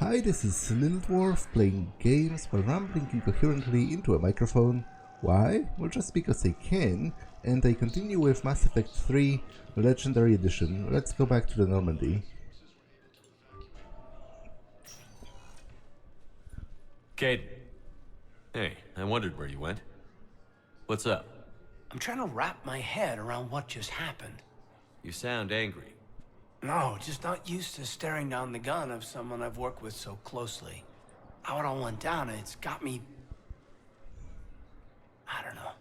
Hi, this is Little Dwarf playing games while rambling incoherently into a microphone. Why? Well, just because I can, and I continue with Mass Effect 3 Legendary Edition. Let's go back to the Normandy. Kaidan. Hey, I wondered where you went. What's up? I'm trying to wrap my head around what just happened. You sound angry. No, just not used to staring down the gun of someone I've worked with so closely. How it all went down, it's got me... I don't know.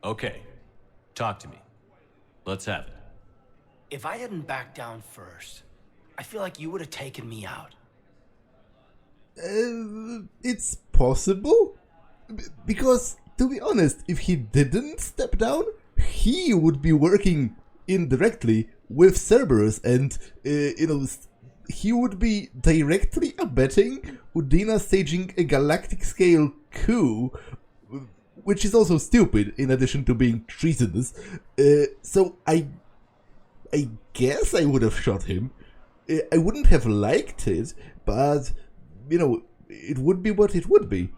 Okay. Talk to me. Let's have it. If I hadn't backed down first, I feel like you would have taken me out. It's possible? Because, to be honest, if he didn't step down, he would be working indirectly with Cerberus, and, he would be directly abetting Udina staging a galactic-scale coup, which is also stupid, in addition to being treasonous. So I guess I would have shot him. I wouldn't have liked it, but, it would be what it would be.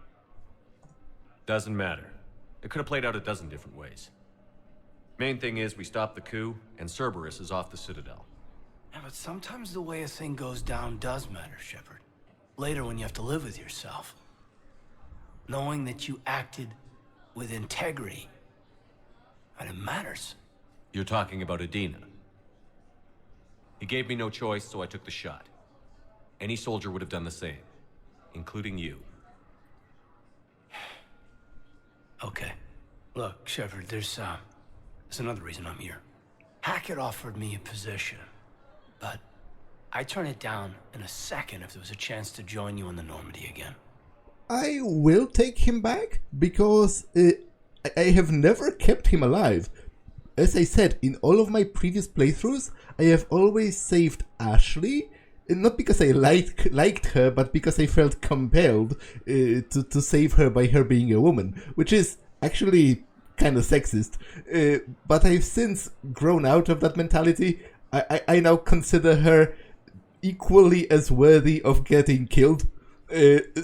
Doesn't matter. It could have played out a dozen different ways. Main thing is we stopped the coup, and Cerberus is off the Citadel. Yeah, but sometimes the way a thing goes down does matter, Shepard. Later when you have to live with yourself. Knowing that you acted with integrity. And it matters. You're talking about Udina. He gave me no choice, so I took the shot. Any soldier would have done the same. Including you. Okay. Look, Shepard, there's another reason I'm here. Hackett offered me a position, but I'd turn it down in a second if there was a chance to join you on the Normandy again. I will take him back, because I have never kept him alive. As I said, in all of my previous playthroughs, I have always saved Ashley, not because I liked her, but because I felt compelled to save her by her being a woman, which is actually kind of sexist. But I've since grown out of that mentality. I now consider her equally as worthy of getting killed.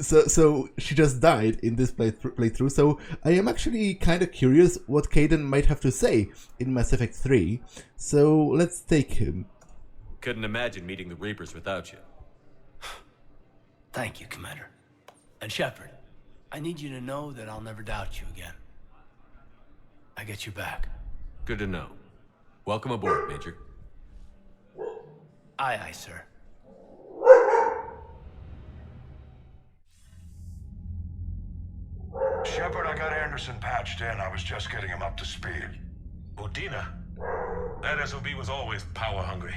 So she just died in this playthrough, so I am actually kind of curious what Kaidan might have to say in Mass Effect 3, so let's take him. Couldn't imagine meeting the Reapers without you. Thank you, Commander. And Shepard, I need you to know that I'll never doubt you again. I get you back. Good to know. Welcome aboard, Major. Aye, aye, sir. Shepard, I got Anderson patched in. I was just getting him up to speed. Udina? That SOB was always power-hungry.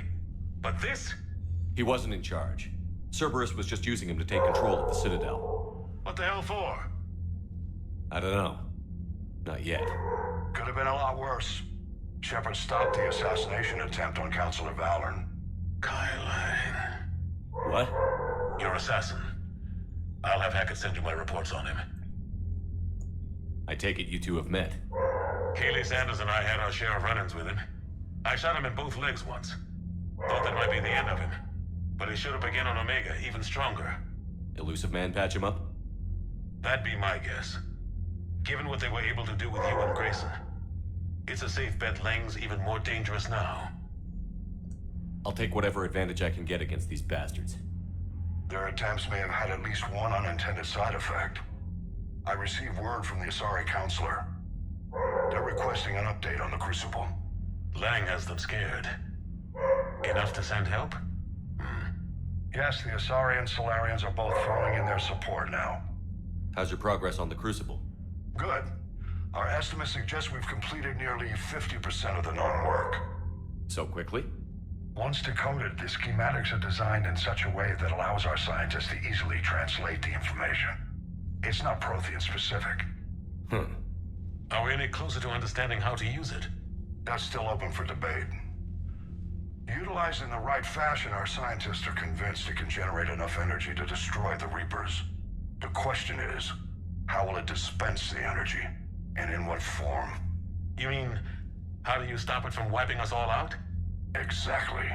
But this? He wasn't in charge. Cerberus was just using him to take control of the Citadel. What the hell for? I don't know. Not yet. Could have been a lot worse. Shepard stopped the assassination attempt on Counselor Valorn. Kaidan. What? Your assassin. I'll have Hackett send you my reports on him. I take it you two have met. Kaylee Sanders and I had our share of run-ins with him. I shot him in both legs once. Thought that might be the end of him. But he should have begun on Omega, even stronger. Elusive Man patch him up? That'd be my guess. Given what they were able to do with you and Grayson. It's a safe bet Lang's even more dangerous now. I'll take whatever advantage I can get against these bastards. Their attempts may have had at least one unintended side effect. I received word from the Asari Counselor. They're requesting an update on the Crucible. Lang has them scared. Enough to send help? Yes, the Asari and Solarians are both throwing in their support now. How's your progress on the Crucible? Good. Our estimates suggest we've completed nearly 50% of the known work. So quickly? Once decoded, the schematics are designed in such a way that allows our scientists to easily translate the information. It's not Prothean specific. Are we any closer to understanding how to use it? That's still open for debate. Utilized in the right fashion, our scientists are convinced it can generate enough energy to destroy the Reapers. The question is, how will it dispense the energy? And in what form? You mean, how do you stop it from wiping us all out? Exactly.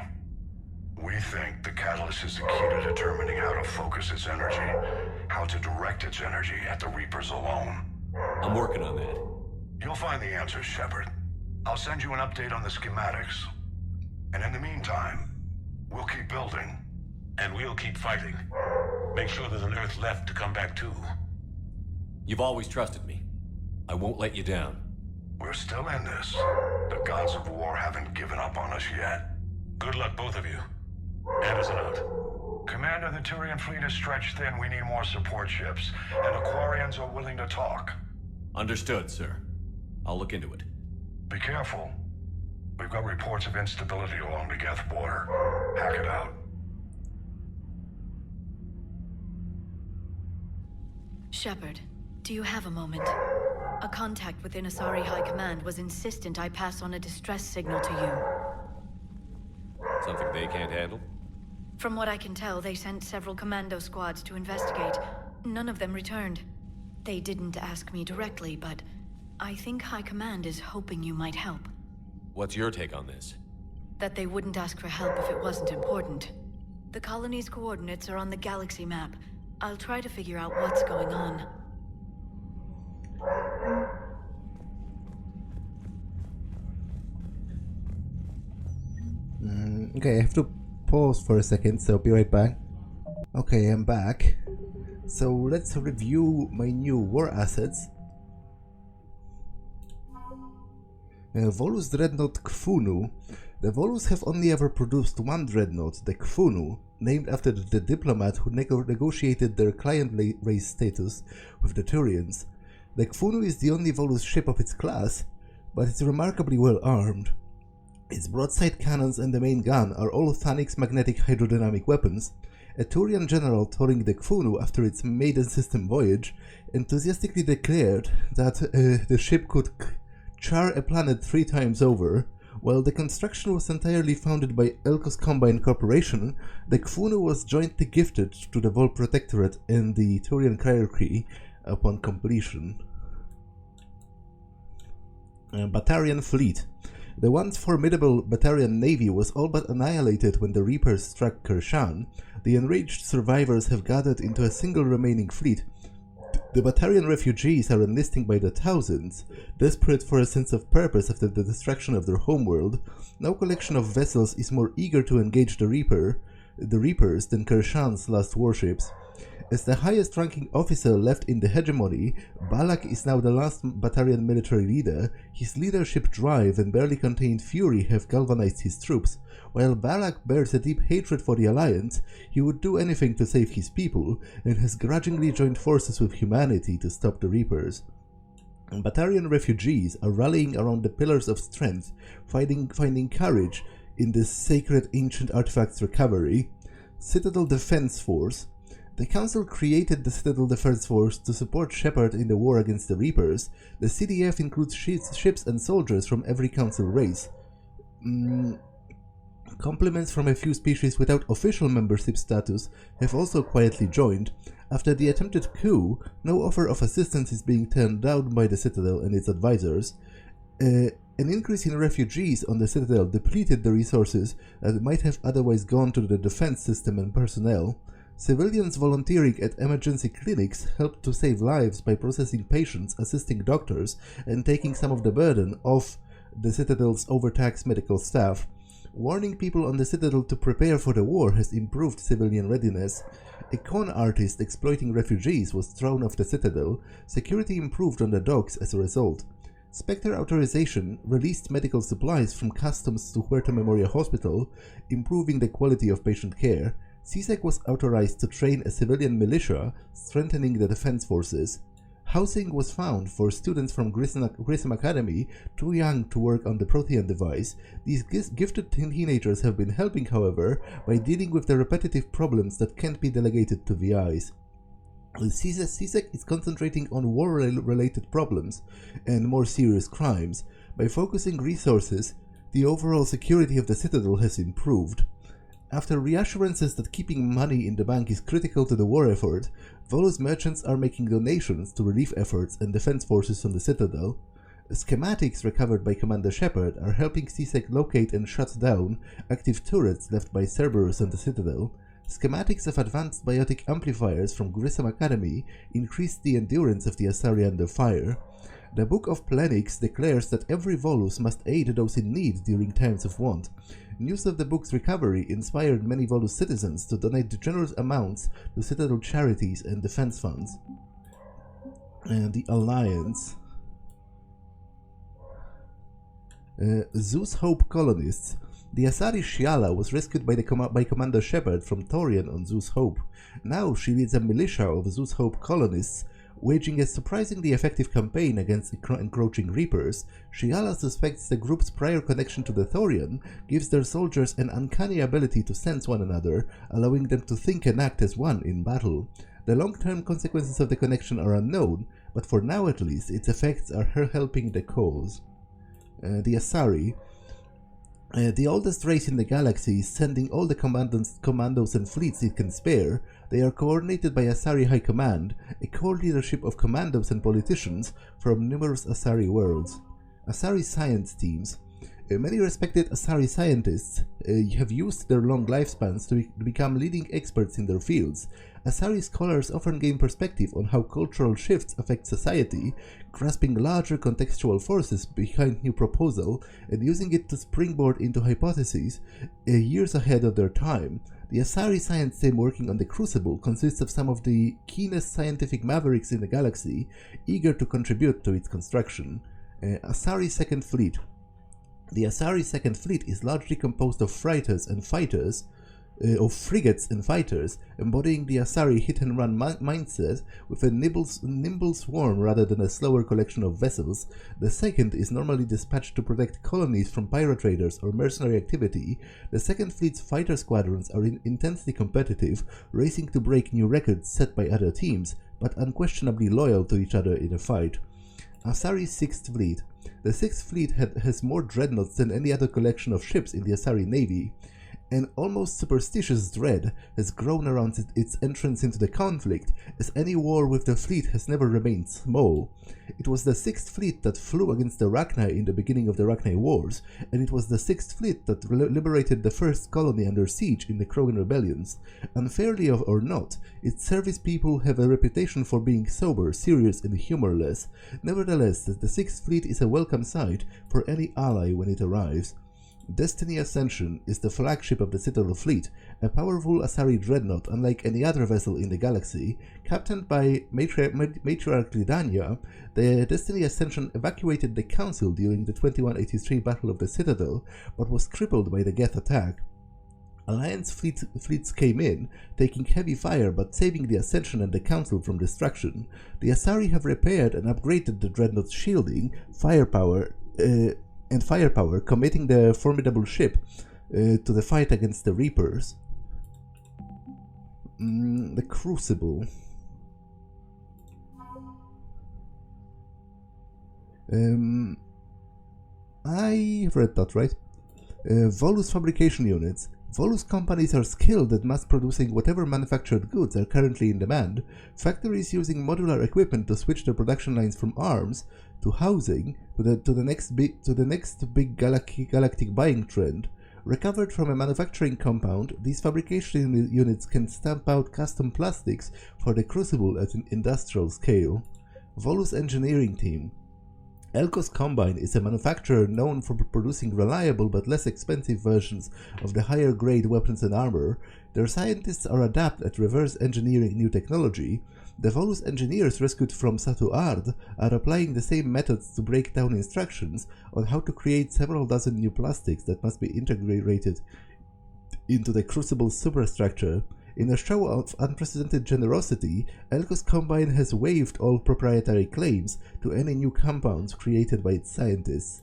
We think the catalyst is the key to determining how to focus its energy, how to direct its energy at the Reapers alone. I'm working on that. You'll find the answers, Shepard. I'll send you an update on the schematics. And in the meantime, we'll keep building. And we'll keep fighting. Make sure there's an Earth left to come back to. You've always trusted me. I won't let you down. We're still in this. The gods of war haven't given up on us yet. Good luck, both of you. Anderson out. Commander, the Turian fleet is stretched thin. We need more support ships. And Aquarians are willing to talk. Understood, sir. I'll look into it. Be careful. We've got reports of instability along the Geth border. Hackett out. Shepard, do you have a moment? A contact within Asari High Command was insistent I pass on a distress signal to you. Something they can't handle? From what I can tell, they sent several commando squads to investigate. None of them returned. They didn't ask me directly, but I think High Command is hoping you might help. What's your take on this? That they wouldn't ask for help if it wasn't important. The colony's coordinates are on the galaxy map. I'll try to figure out what's going on. Okay, I have to pause for a second, so be right back. Okay, I'm back. So let's review my new war assets. Volus Dreadnought Kfunu. The Volus have only ever produced one dreadnought, the Kfunu, named after the diplomat who negotiated their client race status with the Turians. The Kfunu is the only Volus ship of its class, but it's remarkably well armed. Its broadside cannons and the main gun are all Thanix magnetic hydrodynamic weapons. A Turian general touring the Kfunu after its maiden system voyage enthusiastically declared that the ship could char a planet 3 times over. While the construction was entirely funded by Elkos Combine Corporation, the Kfunu was jointly gifted to the Vol Protectorate and the Turian Hierarchy upon completion. Batarian Fleet. The once formidable Batarian navy was all but annihilated when the Reapers struck Kershan. The enraged survivors have gathered into a single remaining fleet. The Batarian refugees are enlisting by the thousands, desperate for a sense of purpose after the destruction of their homeworld. No collection of vessels is more eager to engage the Reapers than Kershan's last warships. As the highest-ranking officer left in the hegemony, Balak is now the last Batarian military leader. His leadership drive and barely contained fury have galvanized his troops. While Balak bears a deep hatred for the Alliance, he would do anything to save his people, and has grudgingly joined forces with humanity to stop the Reapers. Batarian refugees are rallying around the Pillars of Strength, finding courage in this sacred ancient artifacts recovery. Citadel Defense Force. The Council created the Citadel Defense Force to support Shepard in the war against the Reapers. The CDF includes ships and soldiers from every Council race. Complements from a few species without official membership status have also quietly joined. After the attempted coup, no offer of assistance is being turned down by the Citadel and its advisors. An increase in refugees on the Citadel depleted the resources that might have otherwise gone to the defense system and personnel. Civilians volunteering at emergency clinics helped to save lives by processing patients, assisting doctors, and taking some of the burden off the Citadel's overtaxed medical staff. Warning people on the Citadel to prepare for the war has improved civilian readiness. A con artist exploiting refugees was thrown off the Citadel. Security improved on the docks as a result. Spectre Authorization released medical supplies from customs to Huerta Memorial Hospital, improving the quality of patient care. CSEC was authorized to train a civilian militia, strengthening the defense forces. Housing was found for students from Grissom Academy, too young to work on the Protean device. These gifted teenagers have been helping, however, by dealing with the repetitive problems that can't be delegated to VIs. CSEC is concentrating on war-related problems and more serious crimes. By focusing resources, the overall security of the Citadel has improved. After reassurances that keeping money in the bank is critical to the war effort, Volus merchants are making donations to relief efforts and defense forces on the Citadel. Schematics recovered by Commander Shepard are helping C-Sec locate and shut down active turrets left by Cerberus and the Citadel. Schematics of advanced biotic amplifiers from Grissom Academy increased the endurance of the Asari under fire. The Book of Planix declares that every Volus must aid those in need during times of want. News of the book's recovery inspired many Volus citizens to donate generous amounts to Citadel charities and defense funds. The Alliance. Zeus Hope colonists. The Asari Shiala was rescued by Commander Shepard from Torian on Zeus Hope. Now she leads a militia of Zeus Hope colonists, waging a surprisingly effective campaign against encroaching Reapers. Shiala suspects the group's prior connection to the Thorian gives their soldiers an uncanny ability to sense one another, allowing them to think and act as one in battle. The long-term consequences of the connection are unknown, but for now at least, its effects are her helping the cause. The Asari. The oldest race in the galaxy is sending all the commandos and fleets it can spare. They are coordinated by Asari High Command, a core leadership of commandos and politicians from numerous Asari worlds. Asari science teams. Many respected Asari scientists have used their long lifespans to become leading experts in their fields. Asari scholars often gain perspective on how cultural shifts affect society, grasping larger contextual forces behind new proposal and using it to springboard into hypotheses years ahead of their time. The Asari science team working on the Crucible consists of some of the keenest scientific mavericks in the galaxy, eager to contribute to its construction. Asari Second Fleet. The Asari Second Fleet is largely composed of frigates and fighters, embodying the Asari hit-and-run mindset with a nimble swarm rather than a slower collection of vessels. The second is normally dispatched to protect colonies from pirate raiders or mercenary activity. The Second Fleet's fighter squadrons are intensely competitive, racing to break new records set by other teams, but unquestionably loyal to each other in a fight. Asari's Sixth Fleet. The Sixth Fleet has more dreadnoughts than any other collection of ships in the Asari Navy. An almost superstitious dread has grown around its entrance into the conflict, as any war with the fleet has never remained small. It was the Sixth Fleet that flew against the Rachni in the beginning of the Rachni Wars, and it was the Sixth Fleet that liberated the first colony under siege in the Krogan Rebellions. Unfairly or not, its service people have a reputation for being sober, serious, and humorless. Nevertheless, the Sixth Fleet is a welcome sight for any ally when it arrives. Destiny Ascension is the flagship of the Citadel Fleet, a powerful Asari dreadnought unlike any other vessel in the galaxy. Captained by Matriarch Lidania, the Destiny Ascension evacuated the Council during the 2183 Battle of the Citadel, but was crippled by the Geth attack. Alliance fleets came in, taking heavy fire but saving the Ascension and the Council from destruction. The Asari have repaired and upgraded the dreadnought's shielding, firepower, committing the formidable ship to the fight against the Reapers. The Crucible. I have read that, right? Volus fabrication units. Volus companies are skilled at mass producing whatever manufactured goods are currently in demand. Factories using modular equipment to switch their production lines from arms to housing to the next big galactic buying trend. Recovered from a manufacturing compound, these fabrication units can stamp out custom plastics for the Crucible at an industrial scale. Volus engineering team. Elkos Combine is a manufacturer known for producing reliable but less expensive versions of the higher grade weapons and armor. Their scientists are adept at reverse engineering new technology. The Volus engineers rescued from Satu Ard are applying the same methods to break down instructions on how to create several dozen new plastics that must be integrated into the Crucible superstructure. In a show of unprecedented generosity, Elkos Combine has waived all proprietary claims to any new compounds created by its scientists.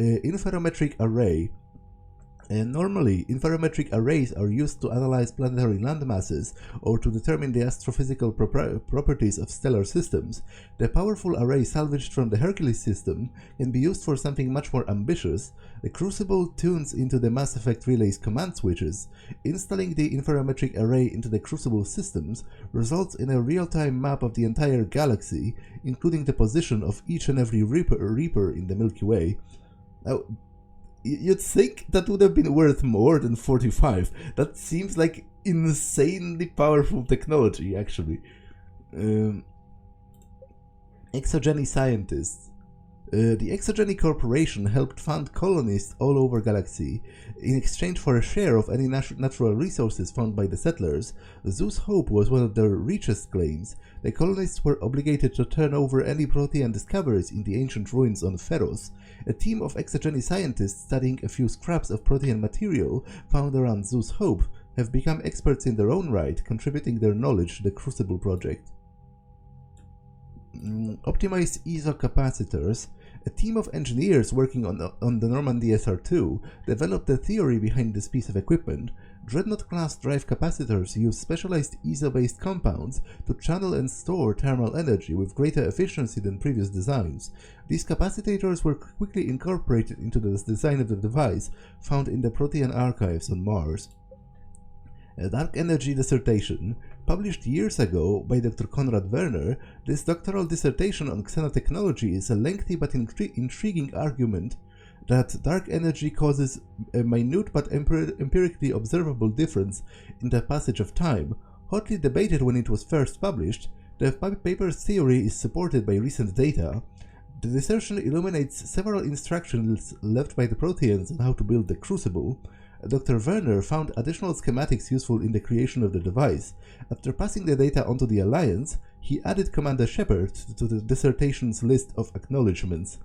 Interferometric Array. Normally, interferometric arrays are used to analyze planetary landmasses or to determine the astrophysical properties of stellar systems. The powerful array salvaged from the Hercules system can be used for something much more ambitious. The Crucible tunes into the Mass Effect Relay's command switches. Installing the interferometric array into the Crucible systems results in a real-time map of the entire galaxy, including the position of each and every Reaper in the Milky Way. Now, you'd think that would have been worth more than 45. That seems like insanely powerful technology, actually. Exogeny scientists. The Exogeny Corporation helped fund colonists all over galaxy. In exchange for a share of any natural resources found by the settlers, Zeus Hope was one of their richest claims. The colonists were obligated to turn over any Protean discoveries in the ancient ruins on Pharos. A team of Exogeny scientists studying a few scraps of Protean material found around Zeus Hope have become experts in their own right, contributing their knowledge to the Crucible project. Optimized ESO capacitors. A team of engineers working on the Normandy SR2 developed the theory behind this piece of equipment. Dreadnought-class drive capacitors use specialized ESO-based compounds to channel and store thermal energy with greater efficiency than previous designs. These capacitors were quickly incorporated into the design of the device found in the Protean archives on Mars. A dark energy dissertation. Published years ago by Dr. Konrad Werner, this doctoral dissertation on xenotechnology is a lengthy but intriguing argument that dark energy causes a minute but empirically observable difference in the passage of time. Hotly debated when it was first published, the paper's theory is supported by recent data. The dissertation illuminates several instructions left by the Proteans on how to build the Crucible. Dr. Werner found additional schematics useful in the creation of the device. After passing the data onto the Alliance, he added Commander Shepard to the dissertation's list of acknowledgements.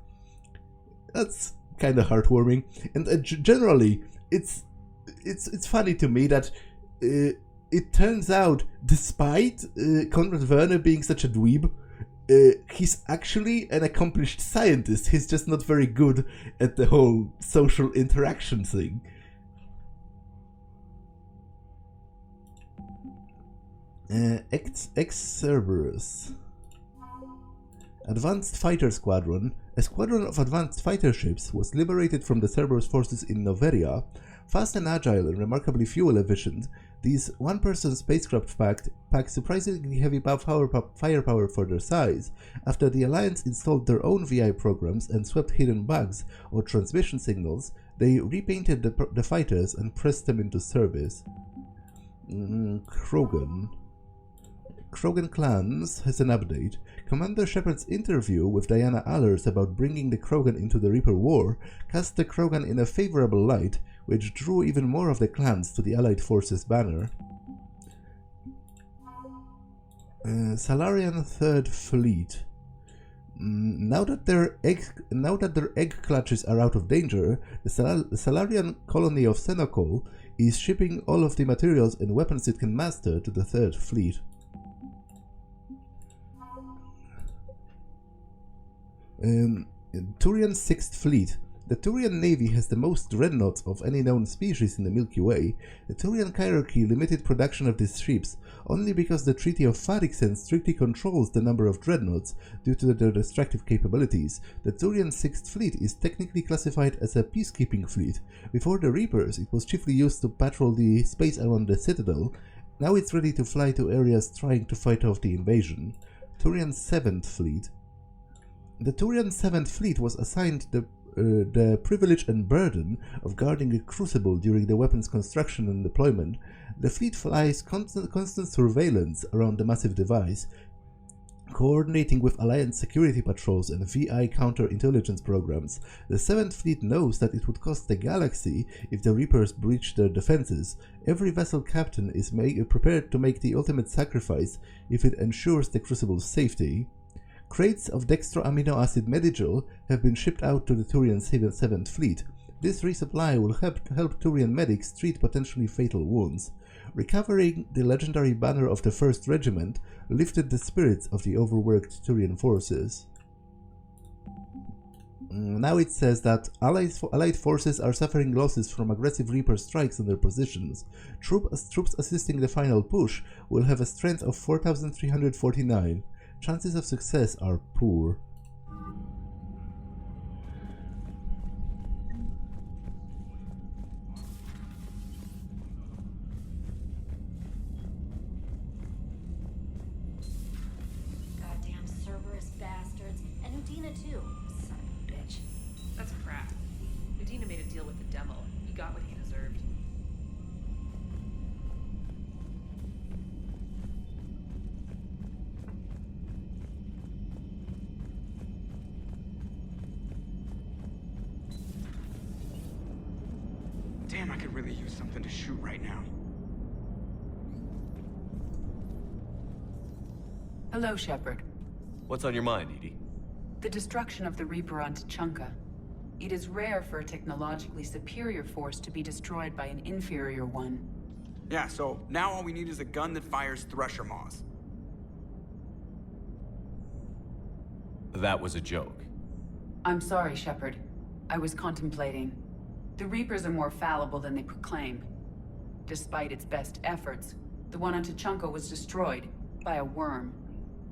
That's kind of heartwarming, and generally, it's funny to me that it turns out, despite Konrad Werner being such a dweeb, he's actually an accomplished scientist. He's just not very good at the whole social interaction thing. Cerberus. Advanced Fighter Squadron. A squadron of advanced fighter ships was liberated from the Cerberus forces in Noveria. Fast and agile and remarkably fuel efficient, these one-person spacecraft pack surprisingly heavy firepower for their size. After the Alliance installed their own VI programs and swept hidden bugs or transmission signals, they repainted the fighters and pressed them into service. Krogan. Krogan Clans has an update. Commander Shepard's interview with Diana Allers about bringing the Krogan into the Reaper War cast the Krogan in a favorable light, which drew even more of the clans to the Allied forces banner. Salarian Third Fleet. Now that their egg clutches are out of danger, the Salarian colony of Senokol is shipping all of the materials and weapons it can master to the Third Fleet. Turian 6th Fleet. The Turian Navy has the most dreadnoughts of any known species in the Milky Way. The Turian hierarchy limited production of these ships only because the Treaty of Farixen strictly controls the number of dreadnoughts due to their destructive capabilities. The Turian 6th Fleet is technically classified as a peacekeeping fleet. Before the Reapers, it was chiefly used to patrol the space around the Citadel. Now it's ready to fly to areas trying to fight off the invasion. Turian 7th Fleet. The Turian 7th Fleet was assigned the privilege and burden of guarding a crucible during the weapons construction and deployment. The fleet flies constant surveillance around the massive device, coordinating with Alliance security patrols and VI counterintelligence programs. The 7th Fleet knows that it would cost the galaxy if the Reapers breach their defenses. Every vessel captain is prepared to make the ultimate sacrifice if it ensures the crucible's safety. Crates of dextroamino acid Medigel have been shipped out to the Turian 7th Fleet. This resupply will help Turian medics treat potentially fatal wounds. Recovering the legendary banner of the 1st Regiment lifted the spirits of the overworked Turian forces. Now it says that Allied forces are suffering losses from aggressive Reaper strikes on their positions. Troops assisting the final push will have a strength of 4,349. Chances of success are poor. Goddamn Cerberus bastards. And Udina too. Son of a bitch. That's crap. Medina made a deal with the devil. He got what he deserved. Damn, I could really use something to shoot right now. Hello, Shepard. What's on your mind, EDI? The destruction of the Reaper on Tuchanka. It is rare for a technologically superior force to be destroyed by an inferior one. Yeah, so now all we need is a gun that fires Thresher Maws. That was a joke. I'm sorry, Shepard. I was contemplating. The Reapers are more fallible than they proclaim. Despite its best efforts, the one on Tuchanka was destroyed by a worm.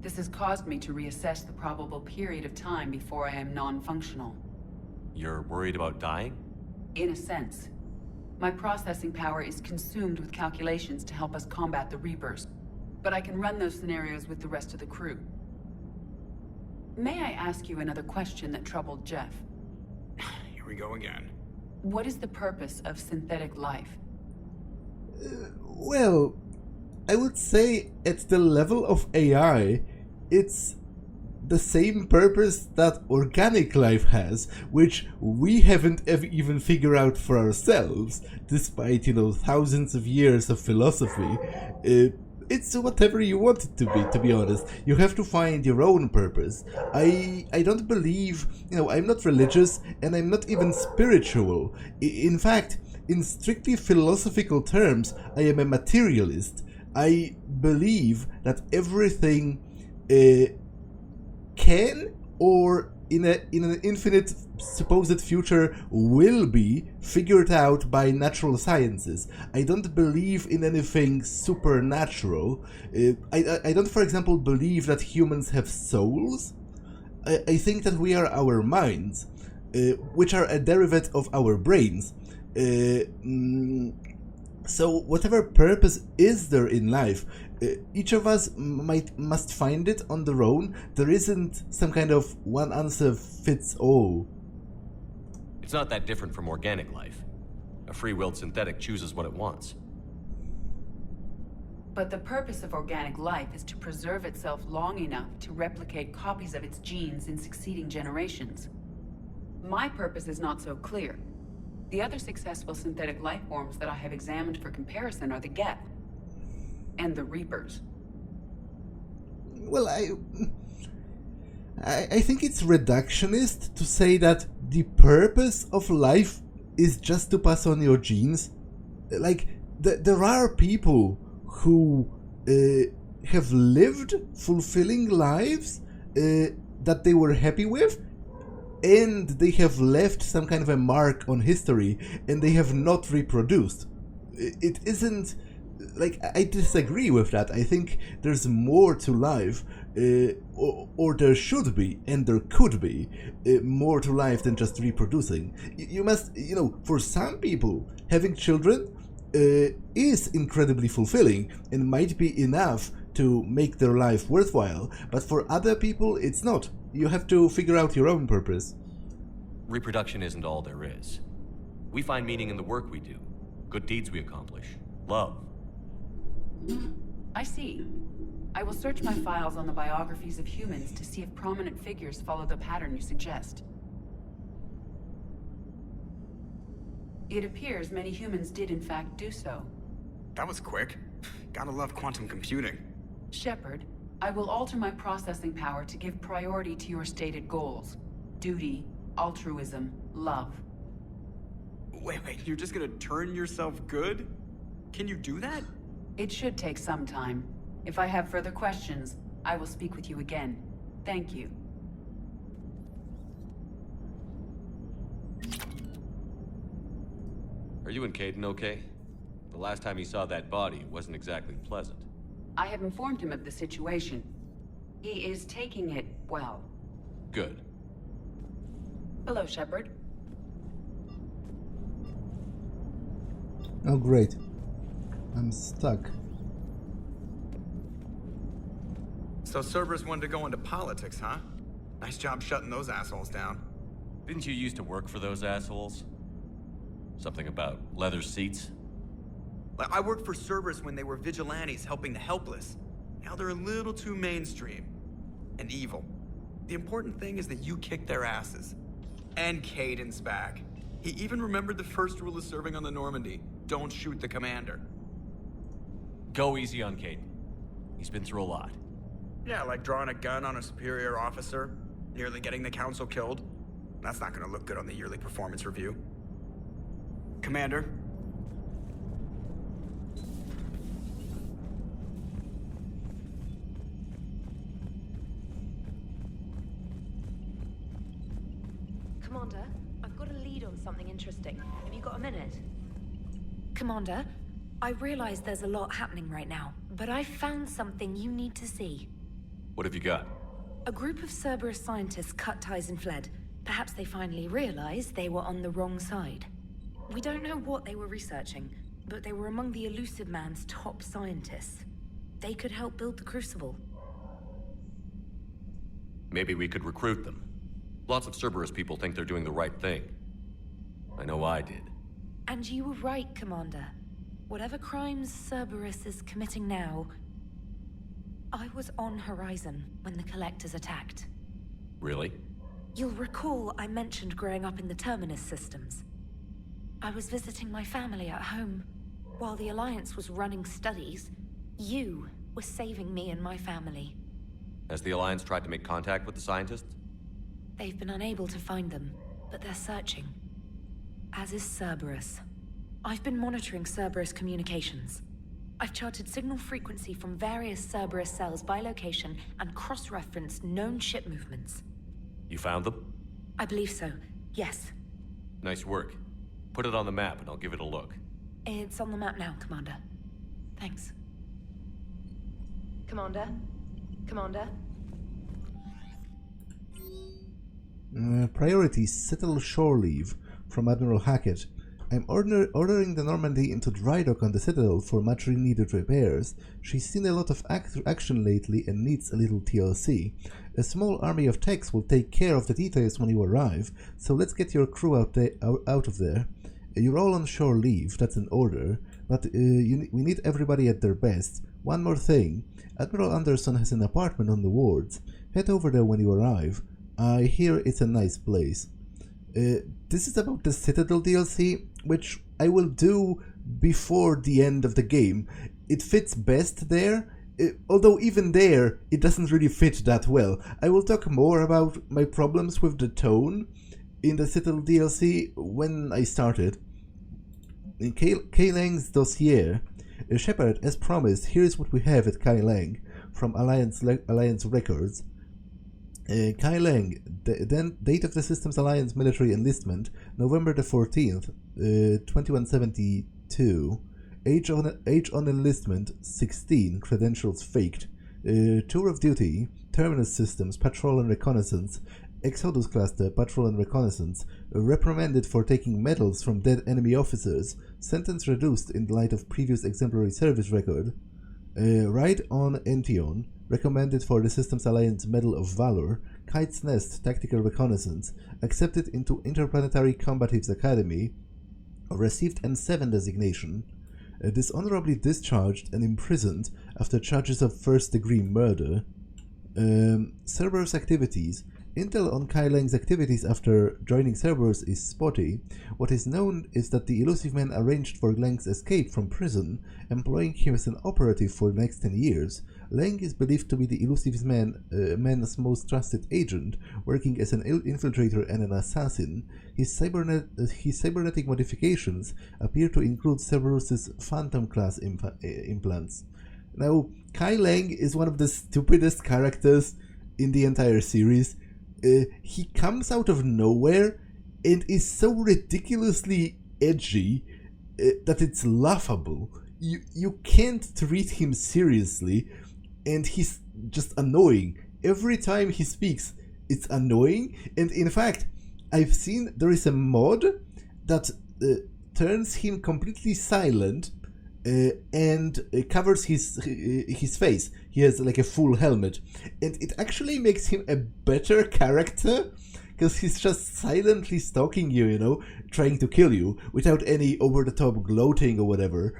This has caused me to reassess the probable period of time before I am non-functional. You're worried about dying? In a sense. My processing power is consumed with calculations to help us combat the Reapers, but I can run those scenarios with the rest of the crew. May I ask you another question that troubled Jeff? Here we go again. What is the purpose of synthetic life? Well, I would say at the level of AI, it's the same purpose that organic life has, which we haven't ever even figured out for ourselves, despite, thousands of years of philosophy. It's whatever you want it to be honest. You have to find your own purpose. I don't believe, I'm not religious and I'm not even spiritual. In fact, in strictly philosophical terms, I am a materialist. I believe that everything can, or in an infinite supposed future will be figured out by natural sciences. I don't believe in anything supernatural. I don't, for example, believe that humans have souls. I think that we are our minds, which are a derivative of our brains. So whatever purpose is there in life, each of us must find it on their own. There isn't some kind of one answer fits all. It's not that different from organic life. A free-willed synthetic chooses what it wants. But the purpose of organic life is to preserve itself long enough to replicate copies of its genes in succeeding generations. My purpose is not so clear. The other successful synthetic life forms that I have examined for comparison are the Geth and the Reapers. Well, I think it's reductionist to say that the purpose of life is just to pass on your genes. Like, there are people who have lived fulfilling lives that they were happy with, and they have left some kind of a mark on history, and they have not reproduced. It isn't... Like, I disagree with that. I think there's more to life, or there should be, and there could be, more to life than just reproducing. You must, for some people, having children is incredibly fulfilling and might be enough to make their life worthwhile, but for other people, it's not. You have to figure out your own purpose. Reproduction isn't all there is. We find meaning in the work we do, good deeds we accomplish, love. I see. I will search my files on the biographies of humans to see if prominent figures follow the pattern you suggest. It appears many humans did in fact do so. That was quick. Gotta love quantum computing. Shepard, I will alter my processing power to give priority to your stated goals. Duty, altruism, love. Wait, you're just gonna turn yourself good? Can you do that? It should take some time. If I have further questions, I will speak with you again. Thank you. Are you and Kaidan okay? The last time he saw that body wasn't exactly pleasant. I have informed him of the situation. He is taking it well. Good. Hello, Shepard. Oh great. I'm stuck. So Cerberus wanted to go into politics, huh? Nice job shutting those assholes down. Didn't you used to work for those assholes? Something about leather seats? I worked for Cerberus when they were vigilantes helping the helpless. Now they're a little too mainstream. And evil. The important thing is that you kicked their asses. And Kaidan's back. He even remembered the first rule of serving on the Normandy. Don't shoot the commander. Go easy on Kaidan. He's been through a lot. Yeah, like drawing a gun on a superior officer, nearly getting the council killed. That's not gonna look good on the yearly performance review. Commander? Commander, I've got a lead on something interesting. Have you got a minute? Commander, I realize there's a lot happening right now, but I've found something you need to see. What have you got? A group of Cerberus scientists cut ties and fled. Perhaps they finally realized they were on the wrong side. We don't know what they were researching, but they were among the Elusive Man's top scientists. They could help build the Crucible. Maybe we could recruit them. Lots of Cerberus people think they're doing the right thing. I know I did. And you were right, Commander. Whatever crimes Cerberus is committing now, I was on Horizon when the Collectors attacked. Really? You'll recall I mentioned growing up in the Terminus systems. I was visiting my family at home. While the Alliance was running studies, you were saving me and my family. Has the Alliance tried to make contact with the scientists? They've been unable to find them, but they're searching. As is Cerberus. I've been monitoring Cerberus communications. I've charted signal frequency from various Cerberus cells by location and cross-referenced known ship movements. You found them? I believe so, yes. Nice work. Put it on the map and I'll give it a look. It's on the map now, Commander. Thanks. Commander? Commander? Priority settle shore leave from Admiral Hackett. I'm ordering the Normandy into dry dock on the Citadel for much needed repairs. She's seen a lot of action lately and needs a little TLC. A small army of techs will take care of the details when you arrive, so let's get your crew out of there. You're all on shore leave, that's an order, but we need everybody at their best. One more thing, Admiral Anderson has an apartment on the wards. Head over there when you arrive. I hear it's a nice place. This is about the Citadel DLC, which I will do before the end of the game. It fits best there, although even there, it doesn't really fit that well. I will talk more about my problems with the tone in the Citadel DLC when I started. In Kai Lang's dossier, Shepard, as promised, here's what we have at Kai Lang from Alliance records. Kai Lang, then date of the Systems Alliance military enlistment, November the 14th, 2172. Age on enlistment, 16, credentials faked. Tour of duty, Terminus Systems, Patrol and Reconnaissance, Exodus Cluster, Patrol and Reconnaissance, reprimanded for taking medals from dead enemy officers, sentence reduced in light of previous exemplary service record. Ride on Ention, recommended for the Systems Alliance Medal of Valor, Kite's Nest Tactical Reconnaissance, accepted into Interplanetary Combatives Academy, received N7 designation, dishonorably discharged and imprisoned after charges of first-degree murder. Cerberus activities. Intel on Kai Lang's activities after joining Cerberus is spotty. What is known is that the Elusive Man arranged for Lang's escape from prison, employing him as an operative for the next 10 years. Lang is believed to be the Elusive Man's most trusted agent, working as an infiltrator and an assassin. His cybernetic modifications appear to include Cerberus's Phantom-class implants. Now, Kai Lang is one of the stupidest characters in the entire series. He comes out of nowhere and is so ridiculously edgy. that it's laughable. You can't treat him seriously, and he's just annoying. Every time he speaks, it's annoying, and in fact, I've seen there is a mod that turns him completely silent and covers his face. He has like a full helmet, and it actually makes him a better character because he's just silently stalking you, you know, trying to kill you without any over-the-top gloating or whatever.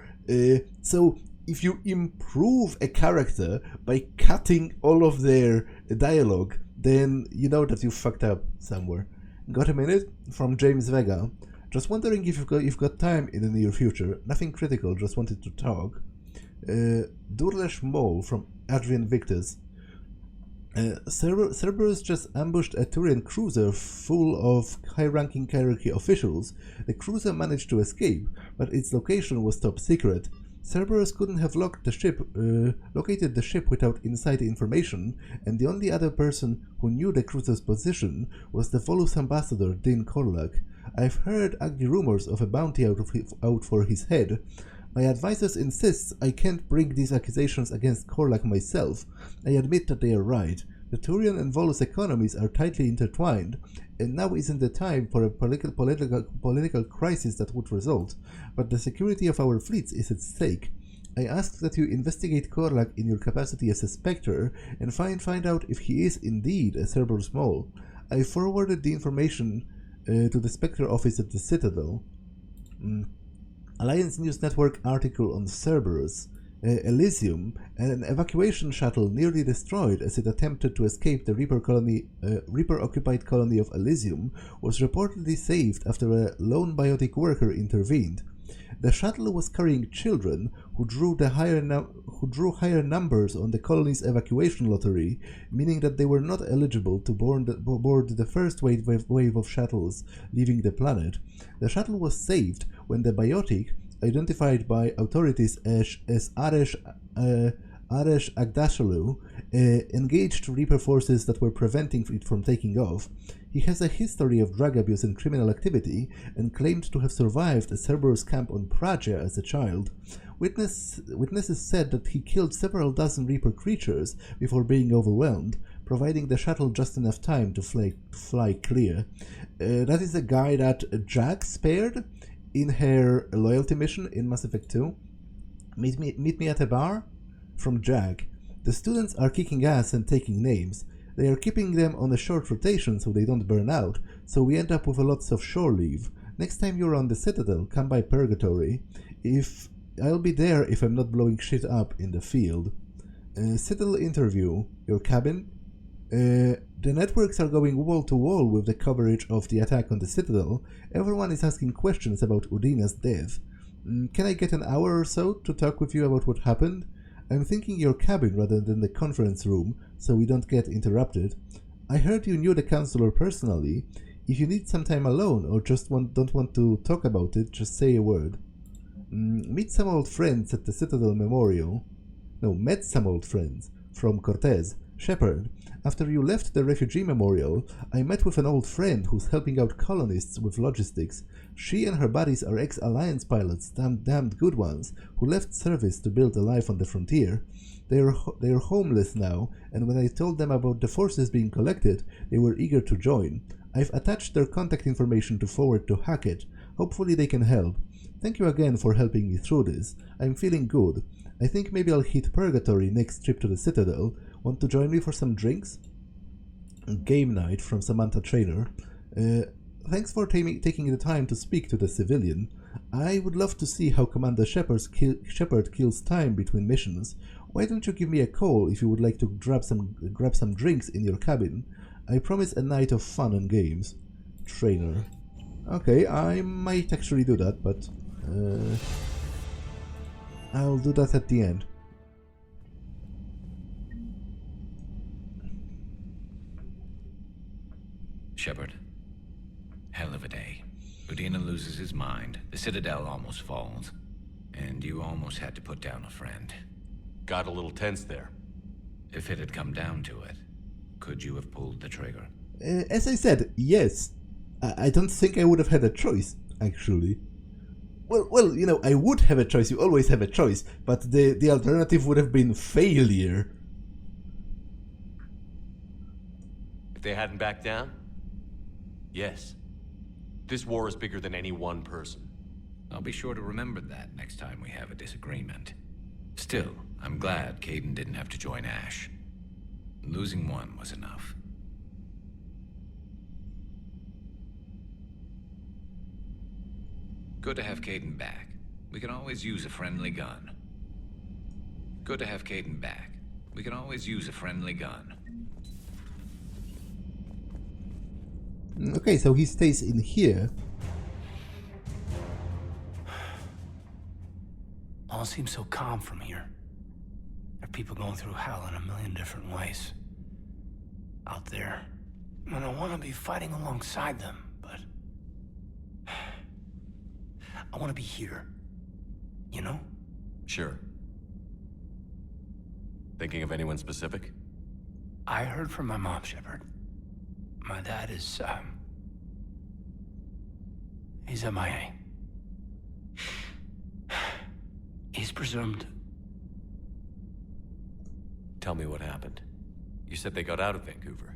So if you improve a character by cutting all of their dialogue, then you know that you fucked up somewhere. Got a minute? From James Vega. Just wondering if you've got time in the near future. Nothing critical, just wanted to talk. Durlesh Mole from Adrian Victus. Cerberus just ambushed a Turian cruiser full of high-ranking hierarchy officials. The cruiser managed to escape, but its location was top secret. Cerberus couldn't have located the ship without inside information, and the only other person who knew the cruiser's position was the Volus ambassador, Din Korlak. I've heard ugly rumors of a bounty out for his head. My advisors insist I can't bring these accusations against Korlak myself. I admit that they are right. The Turian and Volus economies are tightly intertwined, and now isn't the time for a political crisis that would result, but the security of our fleets is at stake. I ask that you investigate Korlak in your capacity as a Spectre and find out if he is indeed a Cerberus mole. I forwarded the information to the Spectre office at the Citadel. Alliance News Network article on Cerberus. Elysium, an evacuation shuttle nearly destroyed as it attempted to escape the Reaper-occupied colony of Elysium, was reportedly saved after a lone biotic worker intervened. The shuttle was carrying children who drew higher numbers on the colony's evacuation lottery, meaning that they were not eligible to board the first wave of shuttles leaving the planet. The shuttle was saved when the biotic, identified by authorities as Aresh Agdashalu, engaged Reaper forces that were preventing it from taking off. He has a history of drug abuse and criminal activity, and claimed to have survived a Cerberus camp on Praja as a child. Witnesses said that he killed several dozen Reaper creatures before being overwhelmed, providing the shuttle just enough time to fly clear. That is the guy that Jack spared in her loyalty mission in Mass Effect 2. Meet me at a bar? From Jack. The students are kicking ass and taking names. They are keeping them on a short rotation so they don't burn out, so we end up with lots of shore leave. Next time you're on the Citadel, come by Purgatory. I'll be there if I'm not blowing shit up in the field. Citadel interview. Your cabin? The networks are going wall to wall with the coverage of the attack on the Citadel. Everyone is asking questions about Udina's death. Can I get an hour or so to talk with you about what happened? I'm thinking your cabin rather than the conference room, so we don't get interrupted. I heard you knew the counselor personally. If you need some time alone or just don't want to talk about it, just say a word. Meet some old friends at the Citadel Memorial. No, met some old friends. From Cortez. Shepard. After you left the refugee memorial, I met with an old friend who's helping out colonists with logistics. She and her buddies are ex-Alliance pilots, damned good ones, who left service to build a life on the frontier. They are homeless now, and when I told them about the forces being collected, they were eager to join. I've attached their contact information to forward to Hackett. Hopefully they can help. Thank you again for helping me through this. I'm feeling good. I think maybe I'll hit Purgatory next trip to the Citadel. Want to join me for some drinks? Game night from Samantha Traynor. Thanks for taking the time to speak to the civilian. I would love to see how Commander Shepard kills time between missions. Why don't you give me a call if you would like to grab some drinks in your cabin? I promise a night of fun and games. Traynor. Okay, I might actually do that, but I'll do that at the end. Shepard. Hell of a day. Udina loses his mind, the Citadel almost falls, and you almost had to put down a friend. Got a little tense there. If it had come down to it, could you have pulled the trigger? As I said, yes. I don't think I would have had a choice, actually. Well, you know, I would have a choice. You always have a choice, but the alternative would have been failure. If they hadn't backed down? Yes. This war is bigger than any one person. I'll be sure to remember that next time we have a disagreement. Still, I'm glad Kaidan didn't have to join Ash. Losing one was enough. Good to have Kaidan back. We can always use a friendly gun. Good to have Kaidan back. We can always use a friendly gun. Okay, so he stays in here. All seems so calm from here. There are people going through hell in a million different ways. Out there. And I want to be fighting alongside them, but... I want to be here. You know? Sure. Thinking of anyone specific? I heard from my mom, Shepard. My dad is, he's MIA. He's presumed. Tell me what happened. You said they got out of Vancouver.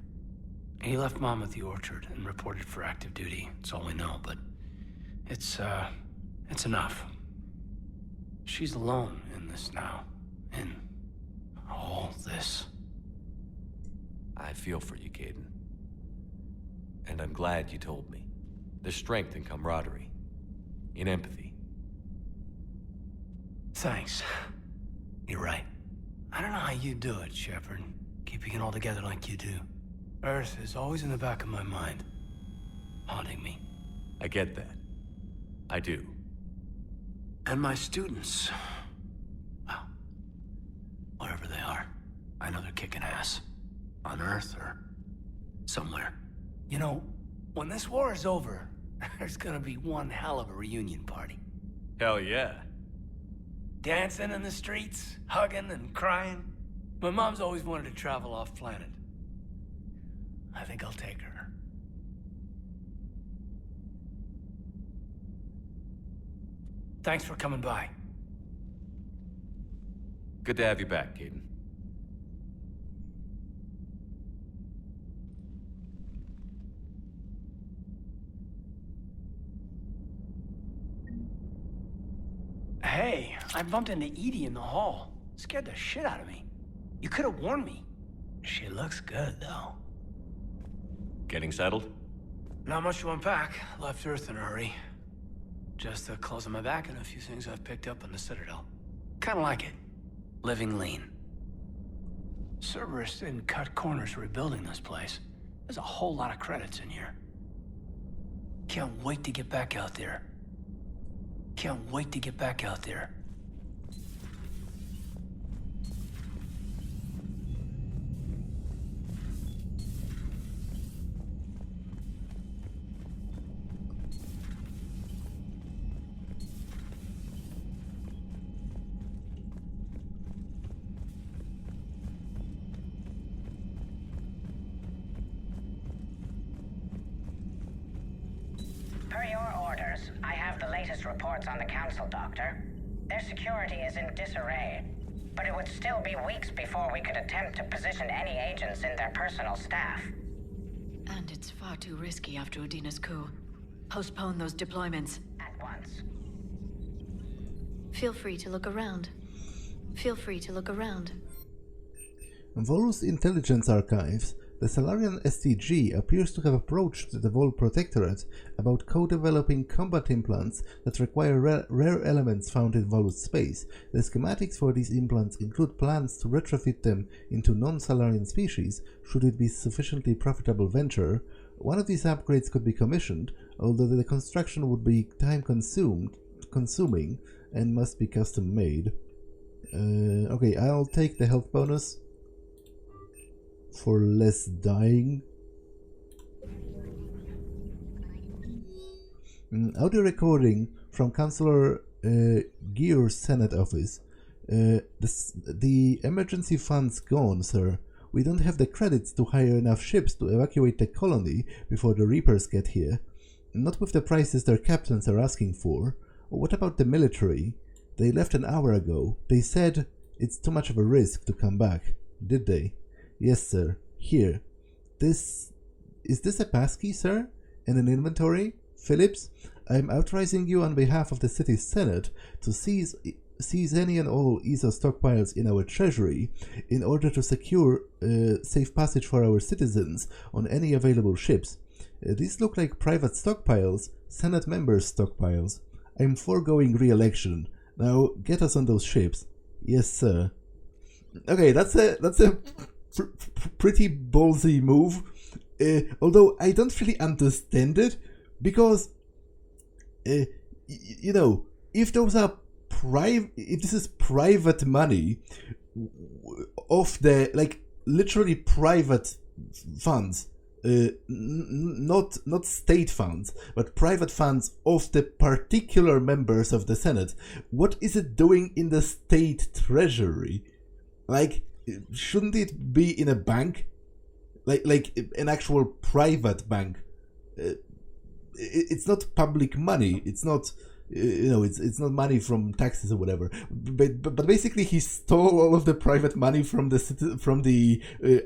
He left Mom at the orchard and reported for active duty. That's all we know, but it's enough. She's alone in this now. In all this. I feel for you, Kaidan. And I'm glad you told me. There's strength in camaraderie. In empathy. Thanks. You're right. I don't know how you do it, Shepard. Keeping it all together like you do. Earth is always in the back of my mind. Haunting me. I get that. I do. And my students. Well, whatever they are. I know they're kicking ass. On Earth or somewhere. You know, when this war is over, there's gonna be one hell of a reunion party. Hell yeah. Dancing in the streets, hugging and crying. My mom's always wanted to travel off-planet. I think I'll take her. Thanks for coming by. Good to have you back, Kaidan. Hey, I bumped into EDI in the hall. Scared the shit out of me. You could have warned me. She looks good, though. Getting settled? Not much to unpack. Left Earth in a hurry. Just the clothes on my back and a few things I've picked up on the Citadel. Kinda like it. Living lean. Cerberus didn't cut corners rebuilding this place. There's a whole lot of credits in here. Can't wait to get back out there. Can't wait to get back out there. Per your orders, I have the latest reports on the Council, Doctor. Their security is in disarray, but it would still be weeks before we could attempt to position any agents in their personal staff. And it's far too risky after Udina's coup. Postpone those deployments. At once. Feel free to look around. Feel free to look around. Volus Intelligence Archives. The Salarian STG appears to have approached the Vol Protectorate about co-developing combat implants that require rare elements found in Volus space. The schematics for these implants include plans to retrofit them into non-Salarian species, should it be a sufficiently profitable venture. One of these upgrades could be commissioned, although the construction would be time-consuming and must be custom-made. Okay, I'll take the health bonus for less dying. Audio recording from Councillor Gear's Senate office. The emergency funds gone, sir. We don't have the credits to hire enough ships to evacuate the colony before the Reapers get here. Not with the prices their captains are asking for. what about the military? They left an hour ago. They said it's too much of a risk to come back. Did they? Yes, sir. Here. Is this a passkey, sir? And an inventory? Phillips, I am authorizing you on behalf of the city's senate to seize any and all ESO stockpiles in our treasury in order to secure safe passage for our citizens on any available ships. These look like private stockpiles, senate members' stockpiles. I am foregoing re-election. Now get us on those ships. Yes, sir. Okay, that's a pretty ballsy move. Although I don't really understand it, because you know, if those are if this is private money of the, like, literally private funds, not state funds, but private funds of the particular members of the Senate, what is it doing in the state treasury? Like, shouldn't it be in a bank? Like an actual private bank? It's not public money. It's not, it's not money from taxes or whatever. But basically, he stole all of the private money from the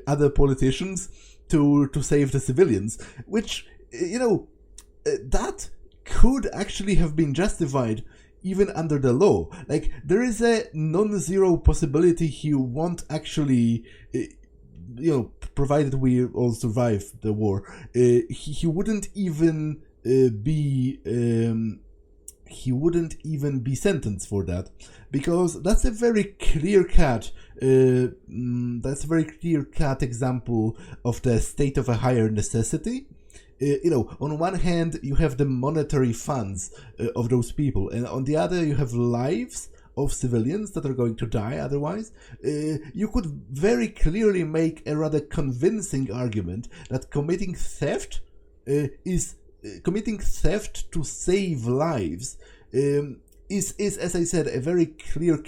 other politicians to save the civilians, which, that could actually have been justified even under the law. Like, there is a non-zero possibility he won't actually, provided we all survive the war, he wouldn't even be sentenced for that, because that's a very clear-cut example of the state of a higher necessity. On one hand, you have the monetary funds of those people, and on the other, you have lives of civilians that are going to die otherwise. You could very clearly make a rather convincing argument that committing theft to save lives is, as I said, a very clear-cut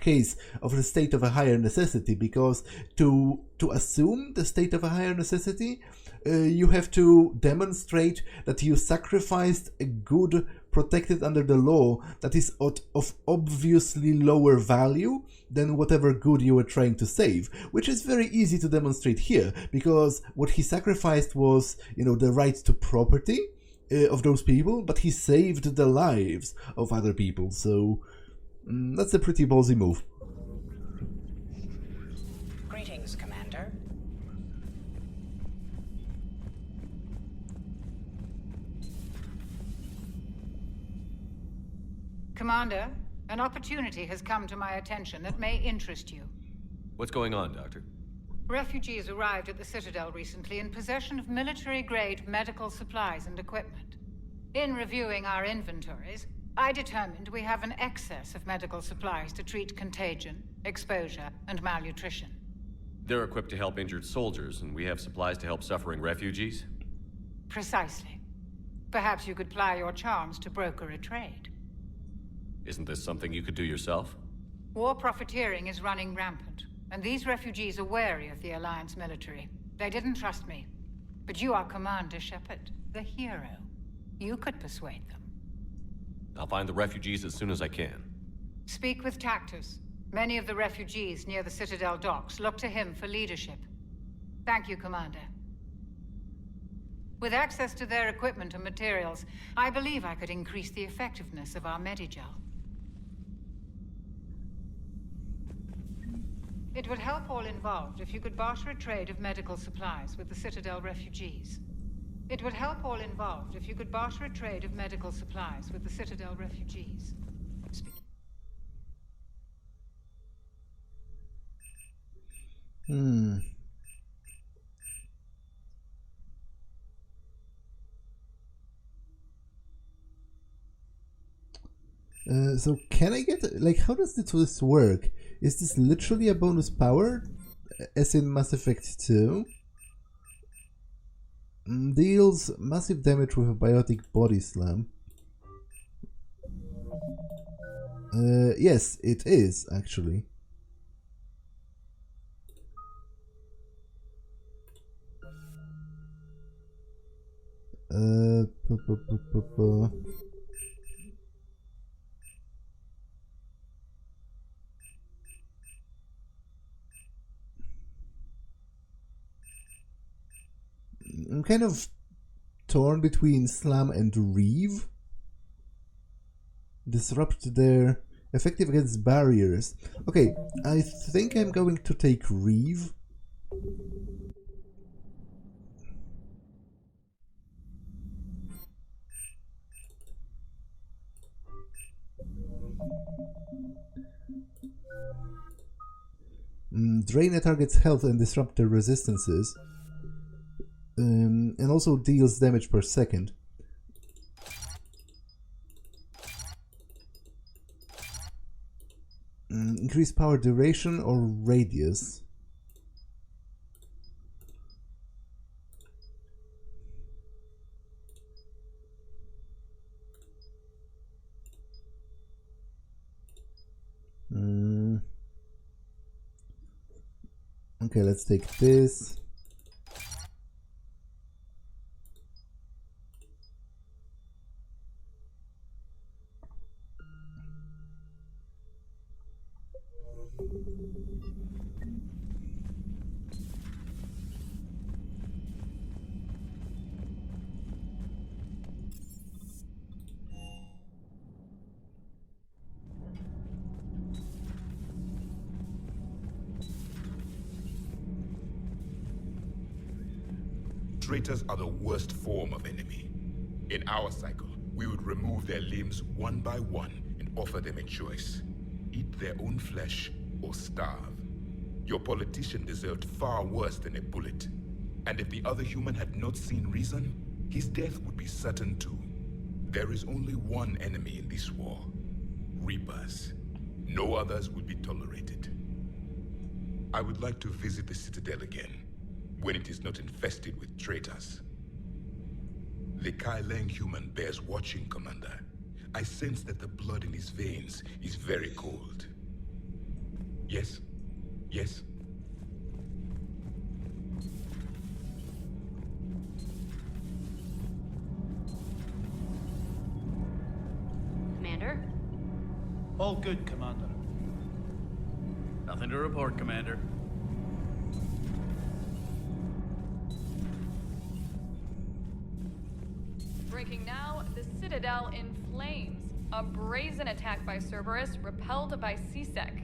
case of the state of a higher necessity, because to assume the state of a higher necessity, you have to demonstrate that you sacrificed a good protected under the law that is of obviously lower value than whatever good you were trying to save, which is very easy to demonstrate here, because what he sacrificed was, the right to property of those people, but he saved the lives of other people, so that's a pretty ballsy move. Greetings, Commander. Commander, an opportunity has come to my attention that may interest you. What's going on, Doctor? Refugees arrived at the Citadel recently in possession of military-grade medical supplies and equipment. In reviewing our inventories, I determined we have an excess of medical supplies to treat contagion, exposure, and malnutrition. They're equipped to help injured soldiers, and we have supplies to help suffering refugees? Precisely. Perhaps you could ply your charms to broker a trade. Isn't this something you could do yourself? War profiteering is running rampant, and these refugees are wary of the Alliance military. They didn't trust me. But you are Commander Shepard, the hero. You could persuade them. I'll find the refugees as soon as I can. Speak with Tactus. Many of the refugees near the Citadel docks look to him for leadership. Thank you, Commander. With access to their equipment and materials, I believe I could increase the effectiveness of our Medigel. It would help all involved if you could barter a trade of medical supplies with the Citadel refugees. It would help all involved if you could barter a trade of medical supplies with the Citadel refugees. So can I get, like, how does this work? Is this literally a bonus power, as in Mass Effect 2? Deals massive damage with a biotic body slam. Yes, it is, actually. I'm kind of torn between Slam and Reeve. Disrupt their effective against barriers. Okay, I think I'm going to take Reeve. Drain a target's health and disrupt their resistances. And also deals damage per second. Increase power duration or radius. Okay, let's take this. Traitors are the worst form of enemy. In our cycle, we would remove their limbs one by one and offer them a choice. Eat their own flesh or starve. Your politician deserved far worse than a bullet. And if the other human had not seen reason, his death would be certain too. There is only one enemy in this war. Reapers. No others will be tolerated. I would like to visit the Citadel again, when it is not infested with traitors. The Kaidan human bears watching, Commander. I sense that the blood in his veins is very cold. Yes? Yes? Commander? All good, Commander. Nothing to report, Commander. Breaking now, the Citadel in flames. A brazen attack by Cerberus, repelled by CSEC.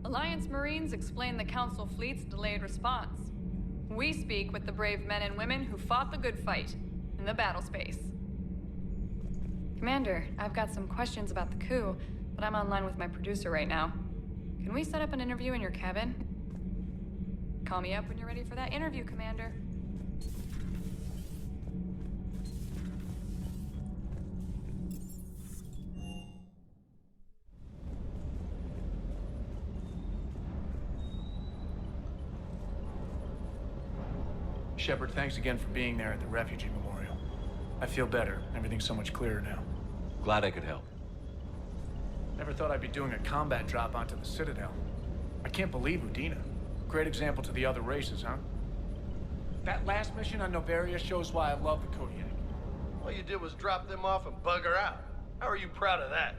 Alliance Marines explain the Council fleet's delayed response. We speak with the brave men and women who fought the good fight in the battle space. Commander, I've got some questions about the coup, but I'm online with my producer right now. Can we set up an interview in your cabin? Call me up when you're ready for that interview, Commander. Shepard, thanks again for being there at the Refugee Memorial. I feel better. Everything's so much clearer now. Glad I could help. Never thought I'd be doing a combat drop onto the Citadel. I can't believe Udina. Great example to the other races, huh? That last mission on Novaria shows why I love the Kodiak. All you did was drop them off and bugger out. How are you proud of that?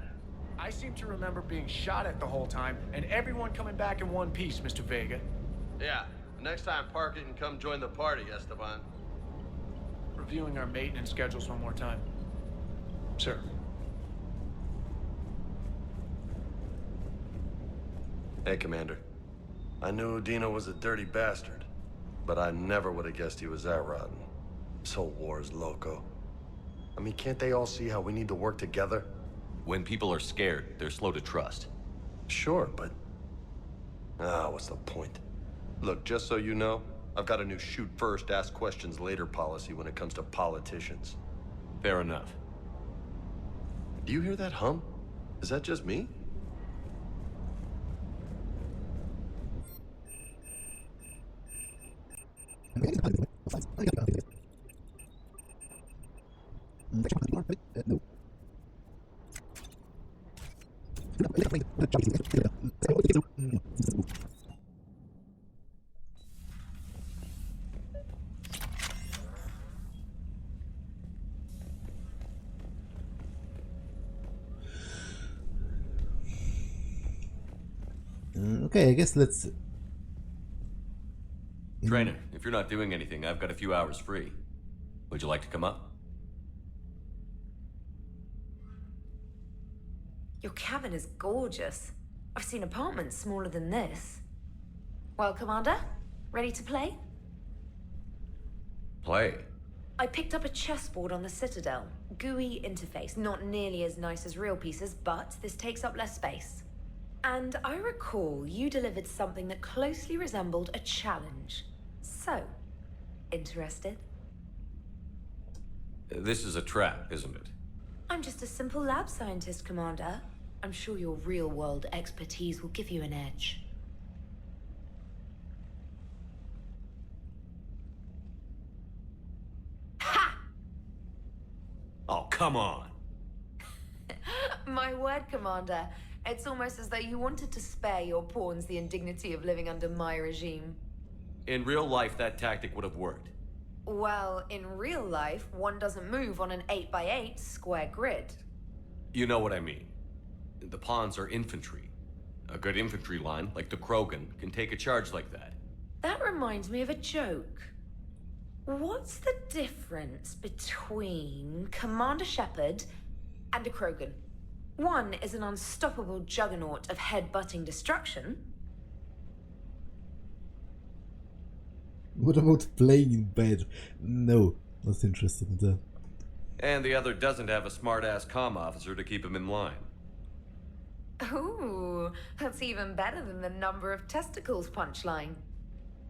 I seem to remember being shot at the whole time, and everyone coming back in one piece, Mr. Vega. Yeah. Next time, park it and come join the party, Esteban. Reviewing our maintenance schedules one more time. Sir. Hey, Commander. I knew Udina was a dirty bastard, but I never would have guessed he was that rotten. This whole war is loco. I mean, can't they all see how we need to work together? When people are scared, they're slow to trust. Sure, but... what's the point? Look, just so you know, I've got a new shoot first, ask questions later policy when it comes to politicians. Fair enough. Do you hear that hum? Is that just me? No. Okay, I guess let's... Traynor, if you're not doing anything, I've got a few hours free. Would you like to come up? Your cabin is gorgeous. I've seen apartments smaller than this. Well, Commander, ready to play? Play? I picked up a chessboard on the Citadel. GUI interface, not nearly as nice as real pieces, but this takes up less space. And I recall you delivered something that closely resembled a challenge. So, interested? This is a trap, isn't it? I'm just a simple lab scientist, Commander. I'm sure your real-world expertise will give you an edge. Oh, come on! My word, Commander. It's almost as though you wanted to spare your pawns the indignity of living under my regime. In real life, that tactic would have worked. Well, in real life, one doesn't move on an 8x8 square grid. You know what I mean. The pawns are infantry. A good infantry line, like the Krogan, can take a charge like that. That reminds me of a joke. What's the difference between Commander Shepard and a Krogan? One is an unstoppable juggernaut of head-butting destruction. What about playing in bed? No, not interested in that. And the other doesn't have a smart-ass comm officer to keep him in line. Ooh, that's even better than the number of testicles punchline.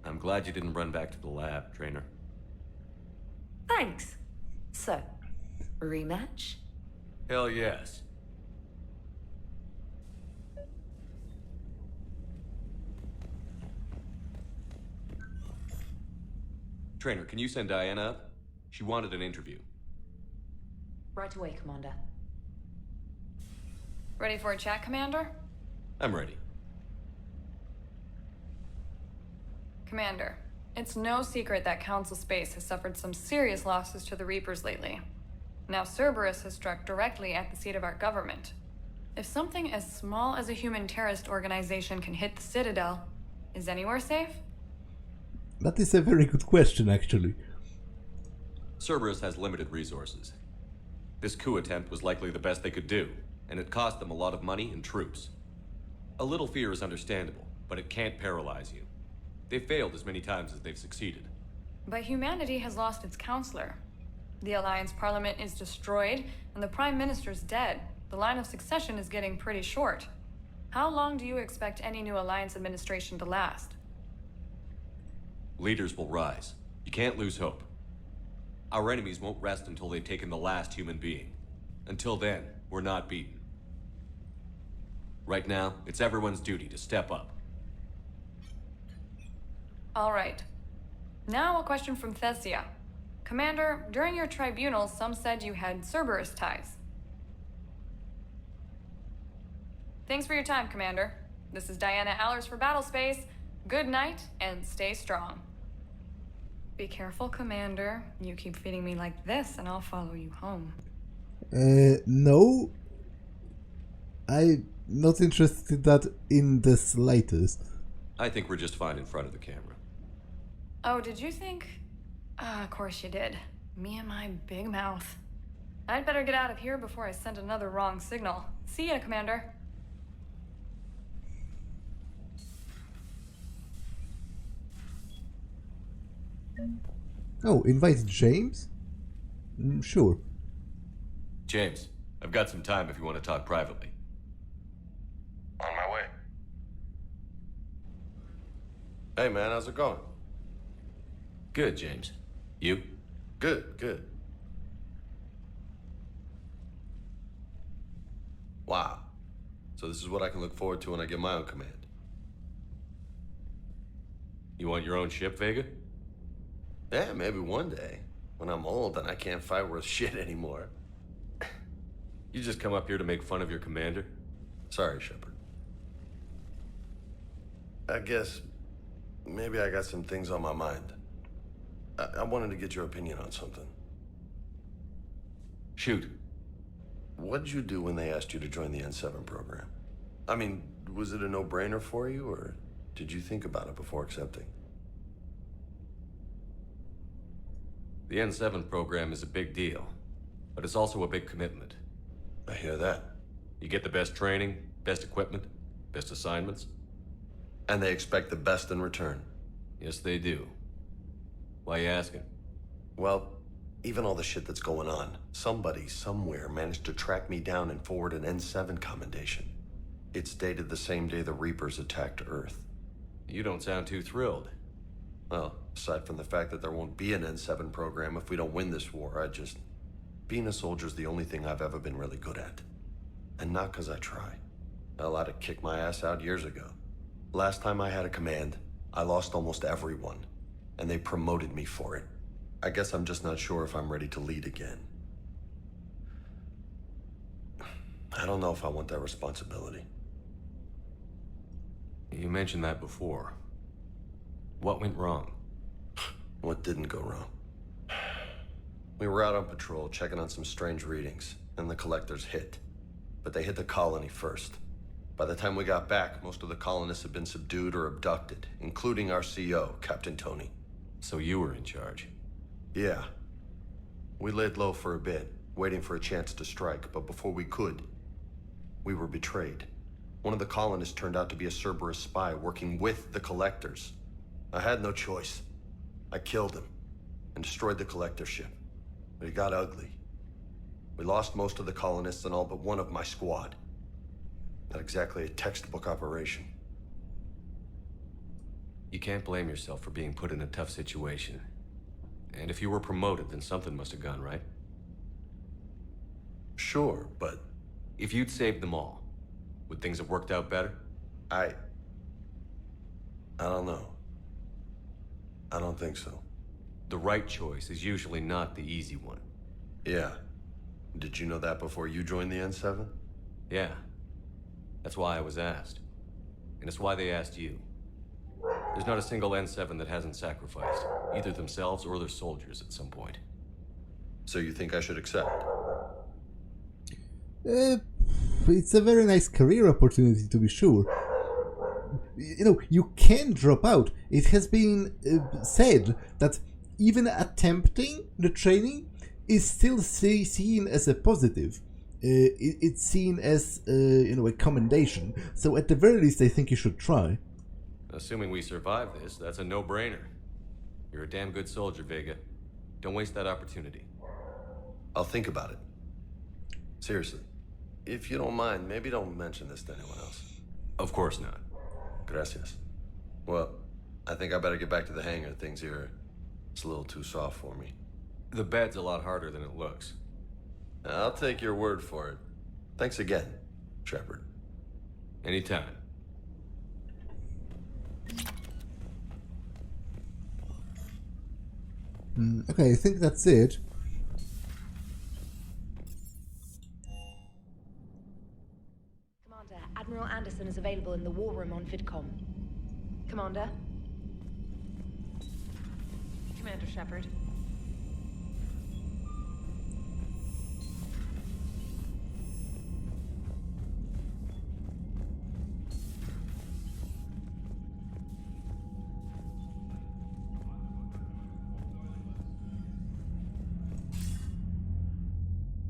I'm glad you didn't run back to the lab, Traynor. Thanks. So, rematch? Hell yes. Traynor, can you send Diana up? She wanted an interview. Right away, Commander. Ready for a chat, Commander? I'm ready. Commander, it's no secret that Council Space has suffered some serious losses to the Reapers lately. Now Cerberus has struck directly at the seat of our government. If something as small as a human terrorist organization can hit the Citadel, is anywhere safe? That is a very good question, actually. Cerberus has limited resources. This coup attempt was likely the best they could do, and it cost them a lot of money and troops. A little fear is understandable, but it can't paralyze you. They've failed as many times as they've succeeded. But humanity has lost its counselor. The Alliance Parliament is destroyed, and the Prime Minister's dead. The line of succession is getting pretty short. How long do you expect any new Alliance administration to last? Leaders will rise. You can't lose hope. Our enemies won't rest until they've taken the last human being. Until then, we're not beaten. Right now, it's everyone's duty to step up. All right. Now a question from Thessia. Commander, during your tribunal, some said you had Cerberus ties. Thanks for your time, Commander. This is Diana Allers for Battlespace. Good night, and stay strong. Be careful, Commander. You keep feeding me like this, and I'll follow you home. No. I'm not interested in that in the slightest. I think we're just fine in front of the camera. Oh, did you think? Of course you did. Me and my big mouth. I'd better get out of here before I send another wrong signal. See ya, Commander. Oh, invite James? Sure. James, I've got some time if you want to talk privately. On my way. Hey man, how's it going? Good, James. You? Good, good. Wow. So this is what I can look forward to when I get my own command. You want your own ship, Vega? Yeah, maybe one day. When I'm old and I can't fight worth shit anymore. You just come up here to make fun of your commander? Sorry, Shepard. I guess maybe I got some things on my mind. I wanted to get your opinion on something. Shoot. What did you do when they asked you to join the N7 program? I mean, was it a no-brainer for you, or did you think about it before accepting? The N7 program is a big deal, but it's also a big commitment. I hear that. You get the best training, best equipment, best assignments. And they expect the best in return. Yes, they do. Why you asking? Well, even all the shit that's going on, somebody somewhere managed to track me down and forward an N7 commendation. It's dated the same day the Reapers attacked Earth. You don't sound too thrilled. Well, aside from the fact that there won't be an N7 program if we don't win this war, being a soldier's the only thing I've ever been really good at. And not because I try. Hell, I'd have kicked my ass out years ago. Last time I had a command, I lost almost everyone, and they promoted me for it. I guess I'm just not sure if I'm ready to lead again. I don't know if I want that responsibility. You mentioned that before. What went wrong? What didn't go wrong? We were out on patrol, checking on some strange readings, and the collectors hit. But they hit the colony first. By the time we got back, most of the colonists had been subdued or abducted, including our CO, Captain Tony. So you were in charge? Yeah. We laid low for a bit, waiting for a chance to strike, but before we could, we were betrayed. One of the colonists turned out to be a Cerberus spy working with the collectors. I had no choice. I killed him and destroyed the collector ship. But it got ugly. We lost most of the colonists and all but one of my squad. Not exactly a textbook operation. You can't blame yourself for being put in a tough situation. And if you were promoted, then something must have gone right. Sure, but... If you'd saved them all, would things have worked out better? I don't know. I don't think so. The right choice is usually not the easy one. Yeah. Did you know that before you joined the N7? Yeah. That's why I was asked. And it's why they asked you. There's not a single N7 that hasn't sacrificed, either themselves or their soldiers at some point. So you think I should accept? It's a very nice career opportunity, to be sure. You know, you can drop out. It has been said that even attempting the training is still seen as a positive. It's seen as, a commendation. So at the very least, I think you should try. Assuming we survive this, that's a no-brainer. You're a damn good soldier, Vega. Don't waste that opportunity. I'll think about it. Seriously. If you don't mind, maybe don't mention this to anyone else. Of course not. Gracias. Well, I think I better get back to the hangar. Things here, it's a little too soft for me. The bed's a lot harder than it looks. I'll take your word for it. Thanks again, Shepard. Anytime. Okay, I think that's it. Commander, Admiral Anderson is available in the war room on VidCom. Commander? Commander Shepard.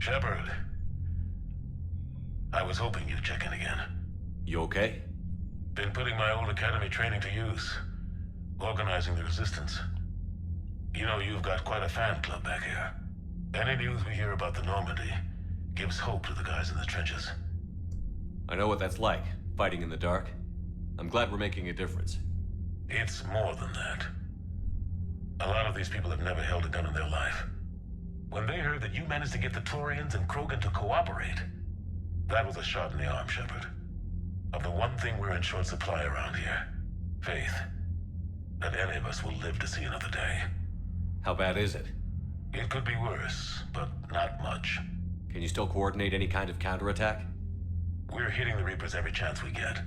Shepard. I was hoping you'd check in again. You okay? Been putting my old academy training to use. Organizing the resistance. You know, you've got quite a fan club back here. Any news we hear about the Normandy gives hope to the guys in the trenches. I know what that's like, fighting in the dark. I'm glad we're making a difference. It's more than that. A lot of these people have never held a gun in their life. When they heard that you managed to get the Turians and Krogan to cooperate, that was a shot in the arm, Shepard. Of the one thing we're in short supply around here, faith. That any of us will live to see another day. How bad is it? It could be worse, but not much. Can you still coordinate any kind of counterattack? We're hitting the Reapers every chance we get.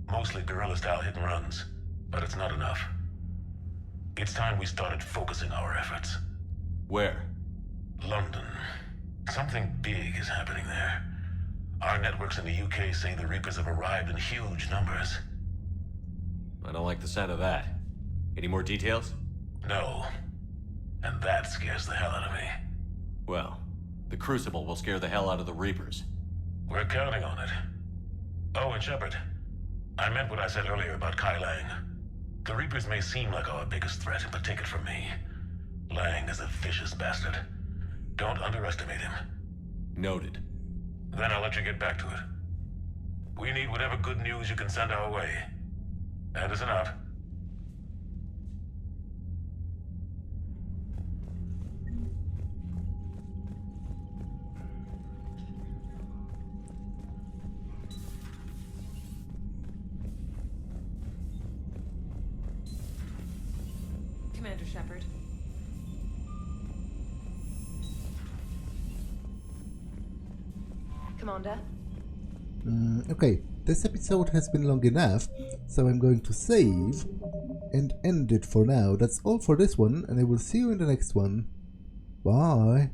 Mostly guerrilla-style hit and runs, but it's not enough. It's time we started focusing our efforts. Where? London. Something big is happening there. Our networks in the UK say the Reapers have arrived in huge numbers. I don't like the sound of that. Any more details? No. And that scares the hell out of me. Well, the Crucible will scare the hell out of the Reapers. We're counting on it. Oh, and Shepard, I meant what I said earlier about Kai Lang. The Reapers may seem like our biggest threat, but take it from me. Lang is a vicious bastard. Don't underestimate him. Noted. Then I'll let you get back to it. We need whatever good news you can send our way. Anderson out. Commander Shepard. Commander? Okay, this episode has been long enough, so I'm going to save and end it for now. That's all for this one, and I will see you in the next one. Bye!